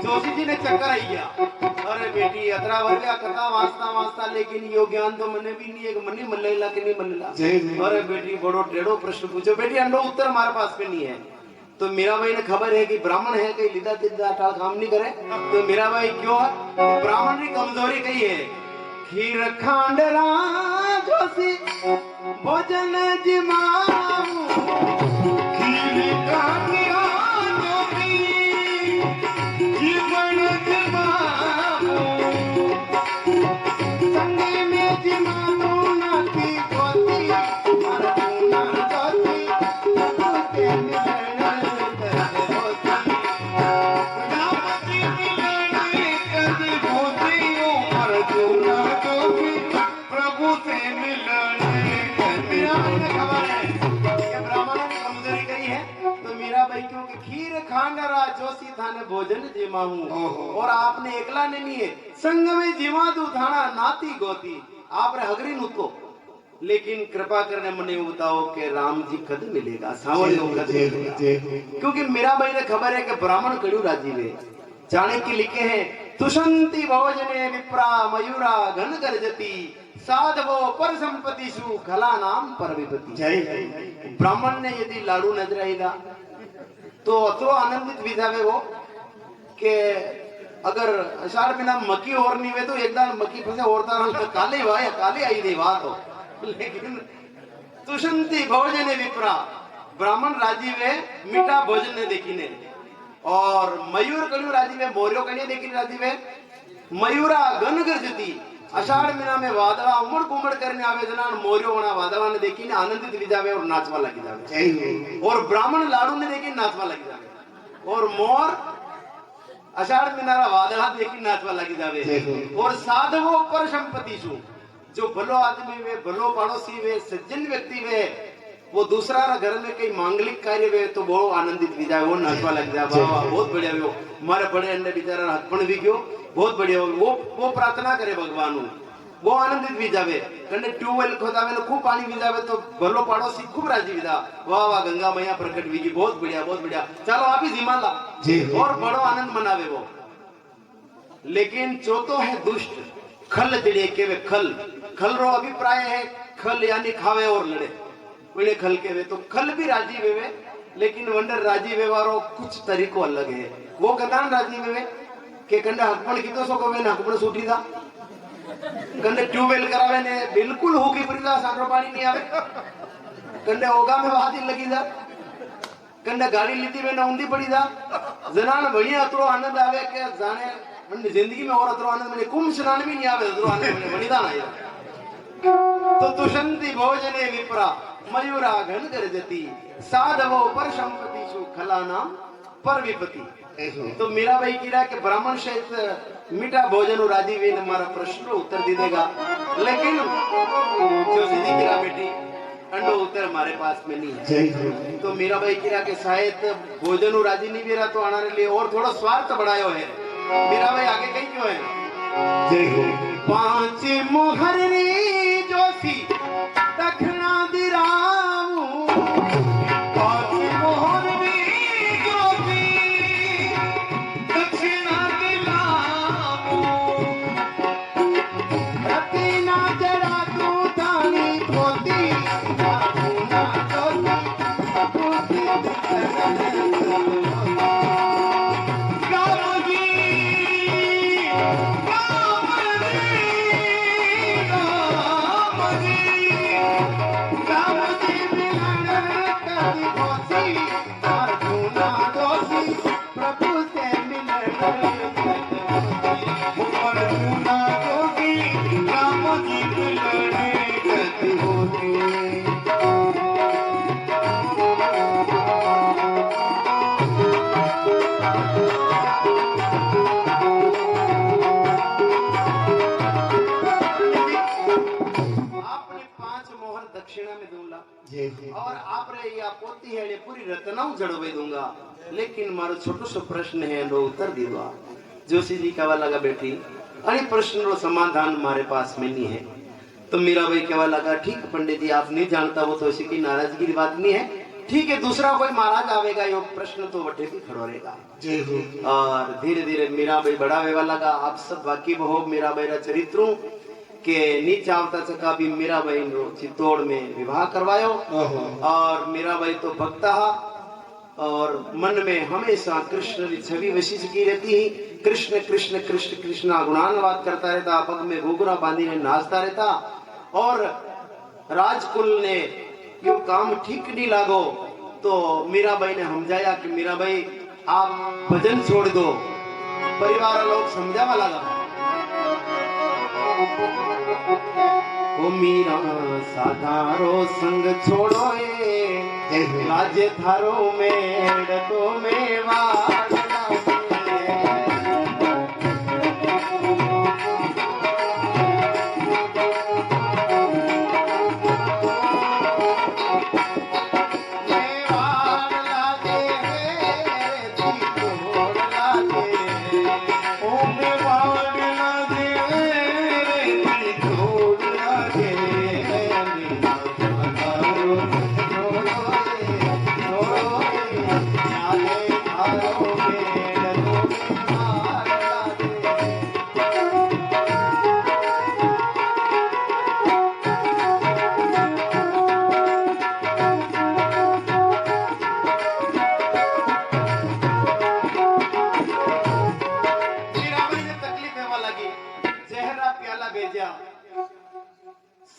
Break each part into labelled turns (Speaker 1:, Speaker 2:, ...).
Speaker 1: जोशी जी ने चक्कर आई गया। अरे बेटी अतरा वर्ग कथा वास्ता वास्ता लेकिन यो ज्ञान तो मने भी नहीं है कि मनी मल्लेला कि नहीं मल्लेला। अरे बेटी बड़ो टेढ़ो प्रश्न पूछो बेटी अंडो उत्तर हमारे पास पे नहीं है। तो मीरा भाई ने खबर है कि ब्राह्मण है कहीं लिदा तिदा टाल काम नहीं करे। तो मीरा भाई क्यों है ब्राह्मण की कमजोरी कही है खीर खांडरा जोशी भोजन जिमाऊ खीर खांडरा खांडरा जोशी थाने भोजन जिमाऊं और आपने एकला ने नहीं है संग में जिमा दू थाना नाती गोती आपने हगरी नुतो लेकिन कृपा करने मने बताओ कि राम जी कद मिलेगा सावल कद मिलेगा क्योंकि मेरा भाई ने खबर है कि ब्राह्मण कड़ू राजी वे जाने की लिखे हैं तुषंती भोजने विप्रा मयूरा घन गर्जती साधवो पर संपत्ति सु खला नाम पर विपत्ति। ब्राह्मण ने यदि लाडू नजर आएगा तो अतो आनंदित भी जावे वो के अगर अषाढ़ महीना मक्की और नहीं वे तो एकदम मक्की फसे औरता तो काले वाया काले आई दे बात हो लेकिन तुषंती भोजने विप्रा ब्राह्मण राजी वे मीठा भोजन ने देखी ने और मयूर कड़ू राजी वे मोरियो कड़िया देखी राजी वे मयूरा गन गर्जती अषाढ़ महीना में वादला उमड़ कुमड़ करने आवे जनान मोरियो वना वादला ने देखी ने आनंदित भी जावे और नाचवा लगी जावे और ब्राह्मण लाडू ने देखी नाचवा लगी जावे और मोर अषाढ़ महीना वादला देखी नाचवा लगी जावे और साधवो पर संपत्ति सु जो भलो आदमी वे भलो पड़ोसी वे सज्जन व्यक्ति वे वो दूसरा घर में कई मांगलिक कार्य वे तो बहुत आनंदित भी जाए वो नाचवा लग जाए वाह बहुत बढ़िया वो हमारे बड़े अंडे बेचारा हथपण भी गयो बहुत बढ़िया वो प्रार्थना करे भगवान वो आनंदित भी जावे कने ट्यूबवेल खोदावे ने खूब पानी भी जावे तो भलो पड़ोसी खूब राजी भी वाह वाह गंगा मैया प्रकट भी बहुत बढ़िया चलो आप ही जिम्मा ला और बड़ो आनंद मनावे वो लेकिन चौथो है दुष्ट खल जड़े के वे खल रो अभिप्राय है खल यानी खावे और लड़े उन्हें खल के वे तो खल भी राजी वे लेकिन वंडर राजी व्यवहारो कुछ तरीको अलग है वो कदान राजी वे के कंडे हकपण कीतो सो को वे हकपण सूटी था कंडे ट्यूबवेल करावे ने बिल्कुल होगी परीदा सारो पानी नहीं आवे कंडे होगा में वादी लगी जा कंडे गाड़ी लीती में ना उंदी पड़ी जा जनान बढ़िया अतरो आनंद आवे के जाने मन जिंदगी में और अतरो आनंद में कुंभ स्नान भी नहीं आवे अतरो आनंद में बलिदान आया तो तुषंती भोजने विप्रा मयूरा घन गर्जती साधवो पर संपत्ति सु खला नाम पर विपत्ति। तो मेरा भाई कीरा के ब्राह्मण सहित मीठा भोजन राजी वे हमारा प्रश्न उत्तर दे देगा लेकिन जो सीधी कीरा बेटी अंडो उत्तर हमारे पास में नहीं है तो मेरा भाई कीरा के शायद भोजन राजी नहीं भी रहा तो आने लिए और थोड़ा स्वार्थ बढ़ायो है मेरा भाई आगे कहीं क्यों है पांच मोहर जोशी दखना दिराऊ पांच मोहर जोशी दक्षिणा दिलाऊ रति ना जरा तू आपने 5 मोहर दक्षिणा में दूंगा
Speaker 2: जय हो
Speaker 1: और आप रे या पोती है पूरी रत्नाऊ जड़वे दूंगा। लेकिन मारो छोटो सो प्रश्न है नो उत्तर दीवा। जोशी जी कहवा लगा बेटी अरे प्रश्न रो समाधान हमारे पास में नहीं है। तो मीरा भाई कहवा लगा ठीक पंडित जी आप नहीं जानता वो तो ऐसी की नाराजगी की बात नहीं है। ठीक है दूसरा कोई महाराज आवेगा यो प्रश्न तो वटे भी खड़ो रहेगा।
Speaker 2: जय हो
Speaker 1: और धीरे धीरे मीरा भाई बड़ा वेवा लगा। आप सब वाकिफ हो मीरा भाई रा चरित्रों के नीच आवता चका भी मीरा भाई रो चित्तौड़ में विवाह करवायो। और मीरा भाई तो भक्ता और मन में हमेशा कृष्ण की छवि वशी की रहती ही। कृष्ण कृष्ण कृष्ण कृष्ण गुणानुवाद करता रहता। पग में घुघरा बांधी ने नाचता रहता। और राजकुल ने यो काम ठीक नहीं लागो तो मीराबाई ने समझाया कि मीराबाई आप भजन छोड़ दो। परिवार लोग समझावा लगा ओ मीरा साधारो संग छोड़ो लाजे थारो मेड़ तो मेवा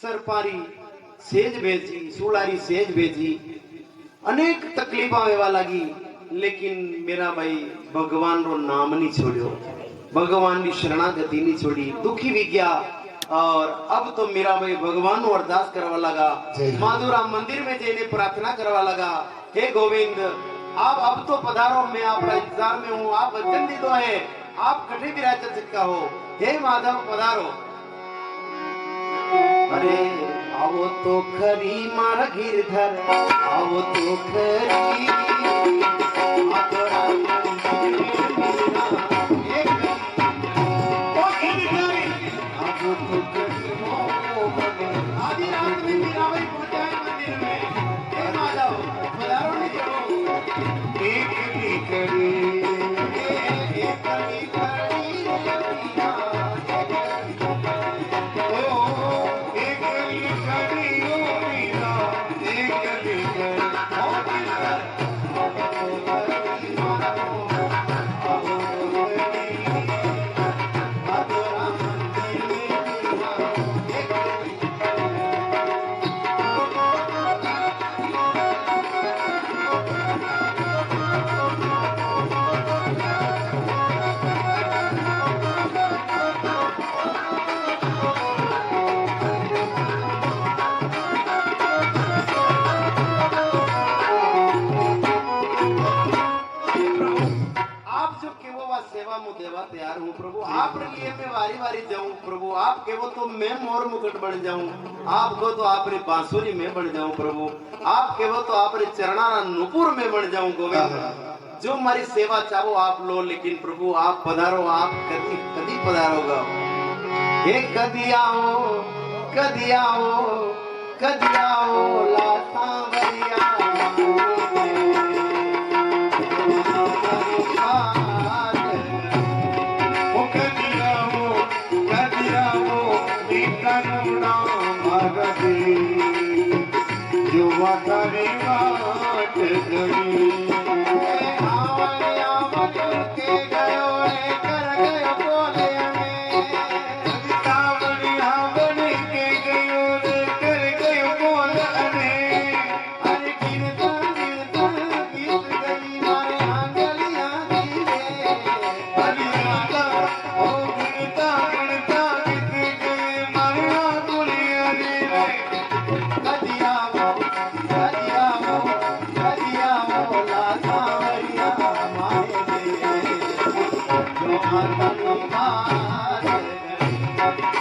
Speaker 1: सरपारी सेज भेजी सुलारी सेज भेजी अनेक तकलीफा वेवा लगी। लेकिन मेरा भाई भगवान रो नाम नहीं छोड़ियो। भगवान की शरणागति नहीं छोड़ी। दुखी भी गया। और अब तो मेरा भाई भगवान को अरदास करवा लगा। माधुराम मंदिर में जाने प्रार्थना करवा लगा हे गोविंद आप अब तो पधारो। मैं आपका इंतजार में हूँ। आप वचन दी दो है आप कठे भी राजा चिक्का हो। हे माधव पधारो। अरे आओ तो खरी मारा गिरधर आओ तो खरी आधी रात में मीराबाई पहुंचा है मंदिर में। हे माधव पधारो नहीं जाओ। एक करी तैयार हूँ प्रभु। आप लिए मैं वारी वारी जाऊं प्रभु। आप केवो तो मैं मोर मुकुट बन जाऊं। आप को तो आप रे बांसुरी में बन जाऊं प्रभु। आप केवो तो आप रे चरणारा नुपुर में बन जाऊं गोविंद। जो हमारी सेवा चाहो आप लो। लेकिन प्रभु आप पधारो। आप कभी कभी पधारोगा। हे कदी आओ कदी आओ कदी आओ ला सांवरिया युवा करे बात गई के गयो कर गयो बोले में आवड़ी के गयो कर गयो बोले में। अरे कीर्तन गीत गई मारे आंगलियां दी रे अलिया ओ कीर्तन गीत गई मारे आंगलियां दी रे कदिया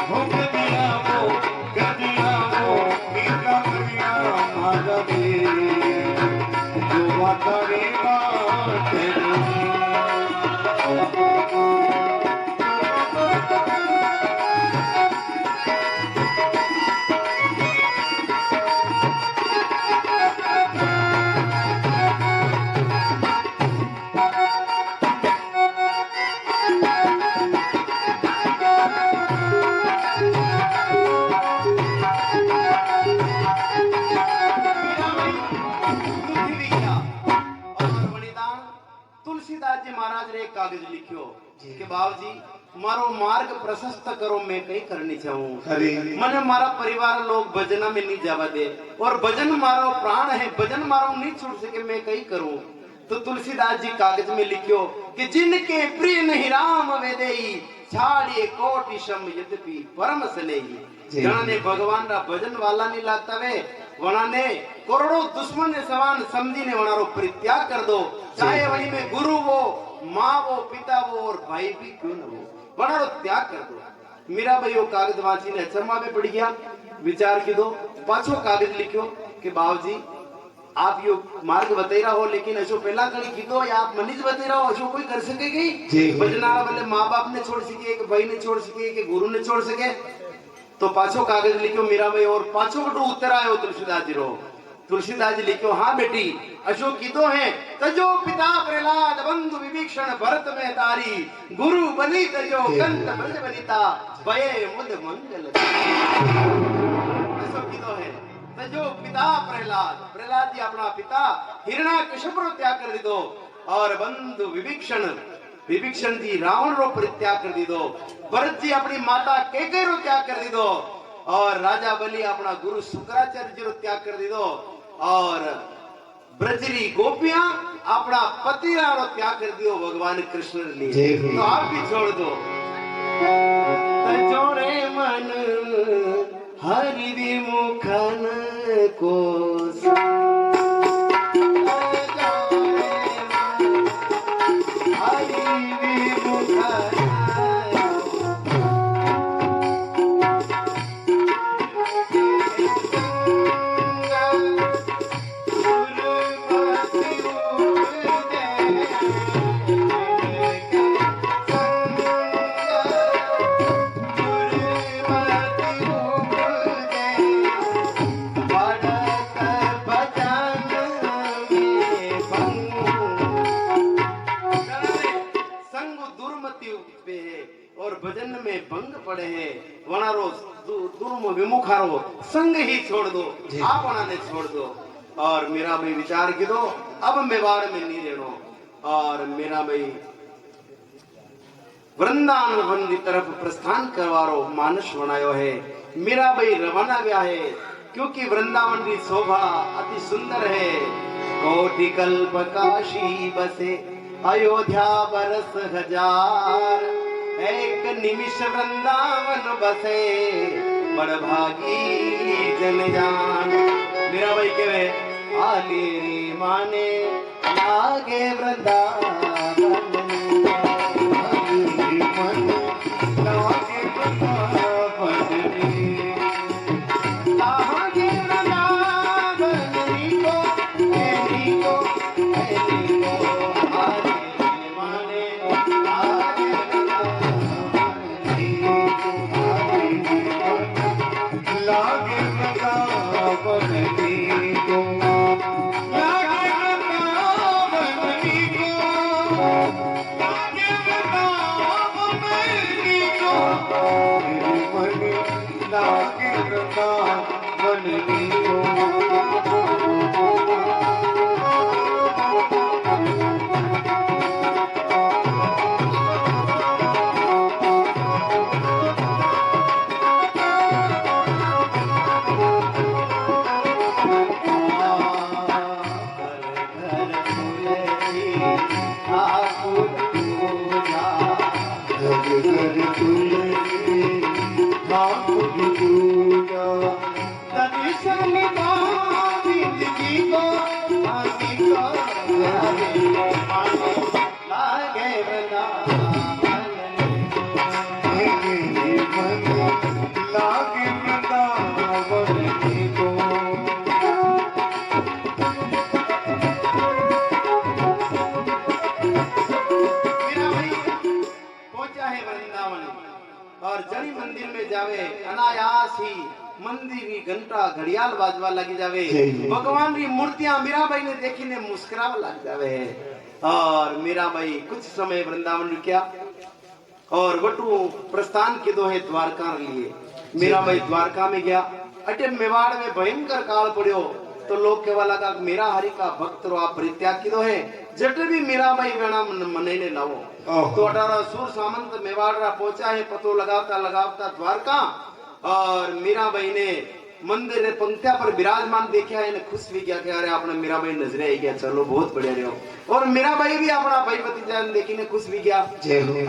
Speaker 2: हो गया वो गदिया
Speaker 1: एक कागज लिखियो कि बाबूजी मारो मार्ग प्रशस्त करो, मैं कई करनी चाहूँ। मने मारा परिवार लोग भजना में नहीं जावा दे, और भजन मारो प्राण है, भजन मारो नहीं छूट सके, मैं कई करूँ। तो तुलसीदास जी कागज में लिखियो कि जिनके प्रिय नहीं राम वेदेई, छाड़िए कोटि सम यद्यपि परम स्नेही। ने भगवान रा भजन वाला नहीं लागता वे, वना ने करोड़ों दुश्मन ने सवान समझी ने वनारो परित्याग कर दो, चाहे वही में गुरु वो, माँ वो, पिता वो और भाई भी क्यों न हो, वनारो त्याग कर दो। मीरा भाई वो कागज वांची ने अचंभा में पड़ गया, विचार की दो पाछो कागज लिखियो कि बाबूजी आप यो मार्ग बतेरा हो, लेकिन अशो पहला कड़ी कीधो या आप मनीष बतेरा हो, अशो कोई कर सकेगी? भजनारा वाले माँ बाप ने छोड़ सके, कि भाई ने छोड़ सके, कि गुरु ने छोड़ सके? तो पाछो कागज लिखो मीरा भाई, और पाछो कटो उत्तर आयो तुलसीदास जी रो। तुलसीदास जी लिखो, हाँ बेटी अशो कीधो है, तजो पिता प्रहलाद बंधु विभीषण भरत में तारी, गुरु बलि तजो कंत ब्रज बनिता, भये मुद मंगल। अशो कीधो है जो पिता प्रहलाद, प्रहलाद जी अपना पिता हिरण्यकश्यप रो त्याग कर दीदो, और बंधु विभीषण, विभीषण जी रावण रो परित्याग कर दीदो, भरत जी अपनी माता कैकेयी रो त्याग कर दीदो, और राजा बलि अपना गुरु शुक्राचार्य जी रो त्याग कर दीदो, और ब्रजरी गोपियां अपना पति रो त्याग कर दियो भगवान कृष्ण ने लिए। तो आप भी छोड़ दो। तजोरे मन हरि विमुखन को हरि विमुखन पड़े हैं, वनारो दुर्म विमुखारो संग ही छोड़ दो, आप ने छोड़ दो। और मेरा भाई विचार की दो, अब मेवाड़ में नहीं रहनो। और मेरा भाई वृंदावन वन की तरफ प्रस्थान करवारो मानस बनायो है। मेरा भाई रवाना गया है, क्योंकि वृंदावन की शोभा अति सुंदर है। कोटि कल्प काशी बसे, अयोध्या बरस हजार, एक निमिष वृंदावन बसे, बड़ भागी जन जान। मेरा भाई कहे आले रे माने लागे वृंदावन, लागे वृंदावन लागे वृंदावन नीको नीको नीको, आले रे माने लागे लागे वृंदावन नीको, लागे वृंदावन नीको, लागे वृंदावन नीको, मेरे मन लागे वृंदावन नीको। और जनी मंदिर में जावे, अनायास ही मंदिर की घंटा घड़ियाल बाजवा लगी जावे, भगवान की मूर्तियां मीराबाई ने देखी ने मुस्कुरावा लग जावे। और मीराबाई कुछ समय वृंदावन रुकिया और वटू प्रस्थान के दो है द्वारका लिए। मीराबाई द्वारका में गया, अटे मेवाड़ में भयंकर काल पड़ियो, तो लोग केवा लगा मेरा हरि का भक्त रो आप परित्याग किदो है जट भी मीरा भाई वेणा मने ने लाओ। तो 18 सूर सामंत मेवाड़ रा पहुंचा है पतो लगावता लगावता द्वारका और मीरा भाई ने मंदिर रे पंक्तिया पर विराजमान देखा है खुश भी क्या कह रहे आपने मीरा भाई नजरे आई गया चलो बहुत बढ़िया रहो। और मीरा भाई भी अपना भाई भतीजा देखी ने खुश भी गया।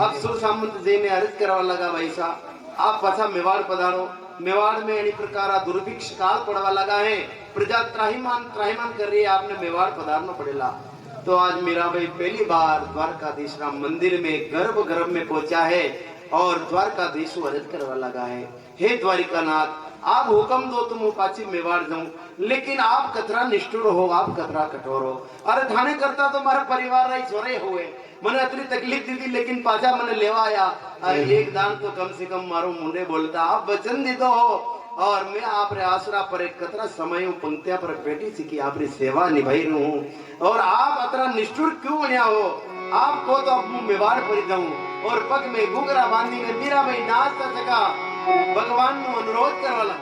Speaker 1: अब सुर सामंत जी ने अर्ज करवा लगा भाई साहब आप पछा मेवाड़ पधारो। मेवाड़ में अनेक प्रकार दुर्भिक्ष काल पड़वा लगा है प्रजा त्राहिमाम कर रही है आपने मेवाड़ पधारना पड़ेगा। तो आज मीरा भाई पहली बार द्वारकाधीश राम मंदिर में गर्भ में पहुंचा है और द्वारकाधीश अर्ज करवा लगा है हे द्वारिकानाथ आप हुक्म दो तुम पाची मेवाड़ जाऊं लेकिन आप कतरा निष्ठुर हो आप कतरा कठोर हो। अरे थाने करता तो मारा परिवार रही छोरे हुए मैंने इतनी तकलीफ दी थी लेकिन पाचा मैंने लेवा आया एक दान तो कम से कम मारो मुंडे बोलता आप वचन दी तो हो और मैं आप रे आसरा पर एक कतरा समय पंक्तिया पर बैठी सी कि आप री सेवा निभाई रू हूं और आप अतरा निष्ठुर क्यों बनिया हो आपको तो अब मेवाड़ पर जाऊं और पग में घुघरा बांधी में मीरा भाई नाचता सका भगवान नु अनुरोध करवाला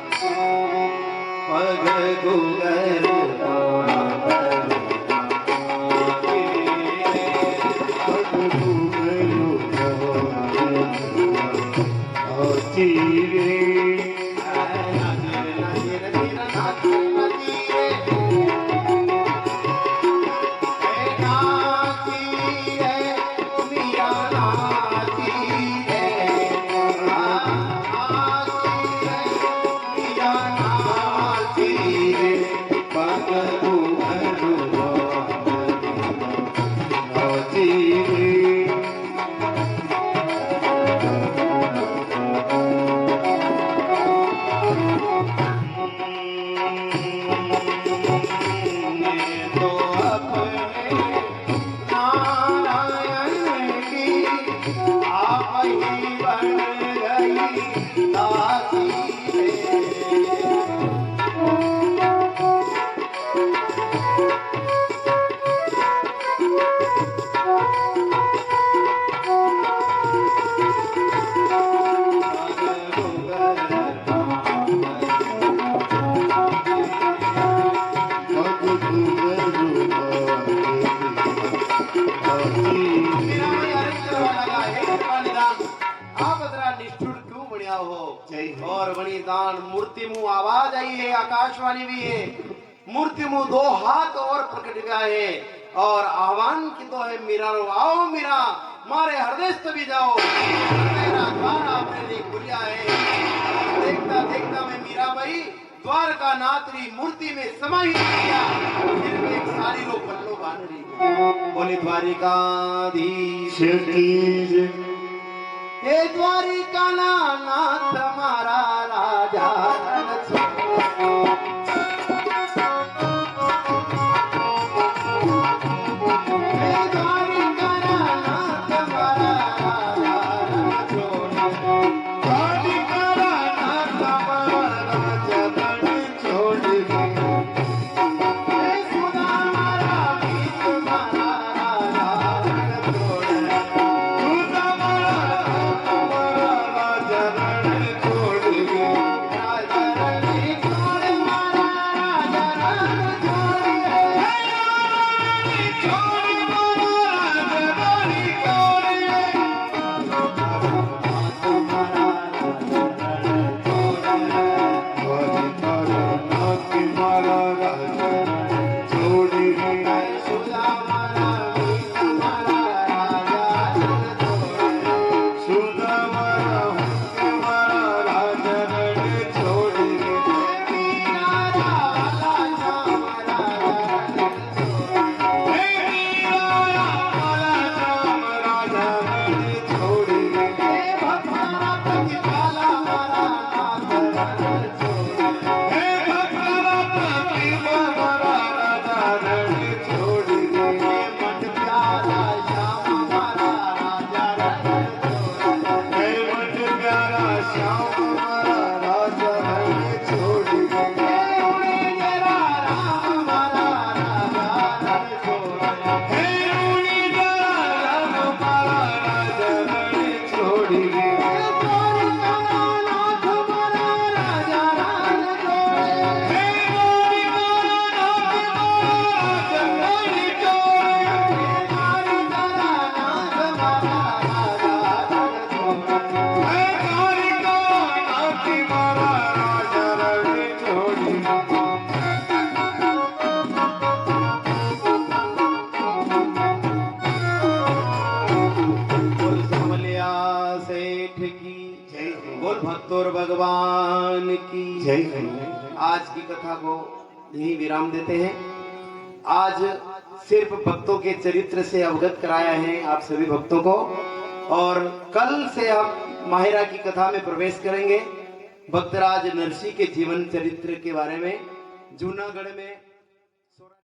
Speaker 1: पग और बड़ी दान मूर्ति मुंह आवाज आई है आकाशवाणी भी है मूर्ति मुंह दो हाथ और प्रकट गया है और आह्वान की तो है मीरा रो आओ मीरा मारे हृदय भी जाओ मेरा द्वार आपने लिए खुलिया है। देखता देखता मैं मीरा भाई द्वारका नाथरी मूर्ति में समाहित किया फिर भी एक सारी रो पल्लो बांध रही बोले द्वारिकाधीश की हे द्वारिका नाथ हमारा राजा जय गुरु। आज की कथा को यही विराम देते हैं। आज सिर्फ भक्तों के चरित्र से अवगत कराया है आप सभी भक्तों को, और कल से आप माहिरा की कथा में प्रवेश करेंगे। भक्तराज नरसिंह के जीवन चरित्र के बारे में जूनागढ़ में